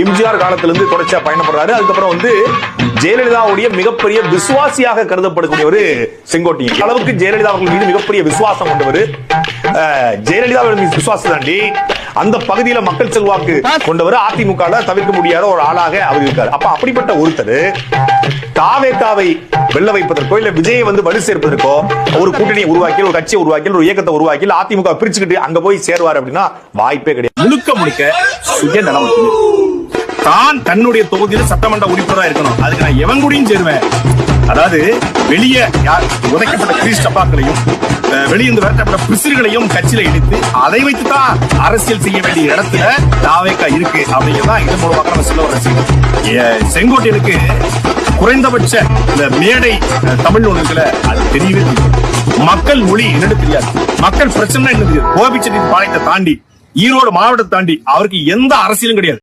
எம்ஜிஆர் காலத்திலிருந்து தொடர்ச்சியா பயணப்படுறாரு. அதுக்கப்புறம் ஜெயலலிதாவுடைய மிகப்பெரிய விசுவாசியாக கருதப்படக்கூடியவர் செங்கோட்டையன். அளவுக்கு ஜெயலலிதா அவர்கள் மீது மிகப்பெரிய விசுவாசம் கொண்டவர். ஜெயலலிதா விசுவாசம் தாண்டி அந்த பகுதியில மக்கள் செல்வாக்கு கொண்டவர். அதிமுக தவிர்க்க முடியாத ஒரு ஆளாக அவர் இருக்கார். அப்ப அப்படிப்பட்ட ஒருத்தர் தாவேகாவை வெல்ல வைப்பதற்கோ இல்ல விஜயை வலு சேர்ப்பதற்கோ ஒரு கூட்டணியை உருவாக்கி, ஒரு கட்சியை உருவாக்கி, ஒரு இயக்கத்தை உருவாக்கி, அதிமுக பிரிச்சுக்கிட்டு அங்க போய் சேருவார் அப்படின்னா வாய்ப்பே கிடையாது. முழுக்க சுய நலம் தான் தன்னுடைய தொகுதியில் சட்டமன்ற உறுப்பினராக இருக்கணும். அதுக்கு நான் எவன் கூடயும் சேருவேன். அதாவது வெளியே உதைக்கப்பட்ட கிரீஸ் டப்பாக்களையும் வெளியிருந்து விரட்டப்பட்ட பிசிறுகளையும் கட்சியில இணைத்து அதை வைத்துதான் அரசியல் செய்ய வேண்டிய இடத்துல தாவேகா இருக்கு அப்படிங்கிறதான் இதன் மூலமாக நம்ம சொல்ல வர செய்யும். செங்கோட்டையனுக்கு குறைந்தபட்ச இந்த மேடை தமிழ் ஒன்றுல அது தெரியவே மக்கள் மொழி என்னன்னு தெரியாது, மக்கள் பிரச்சனை என்ன தெரியாது. கோபிச்செட்டி பாளையத்தை தாண்டி ஈரோடு மாவட்டத்தை தாண்டி அவருக்கு எந்த அரசியலும் கிடையாது.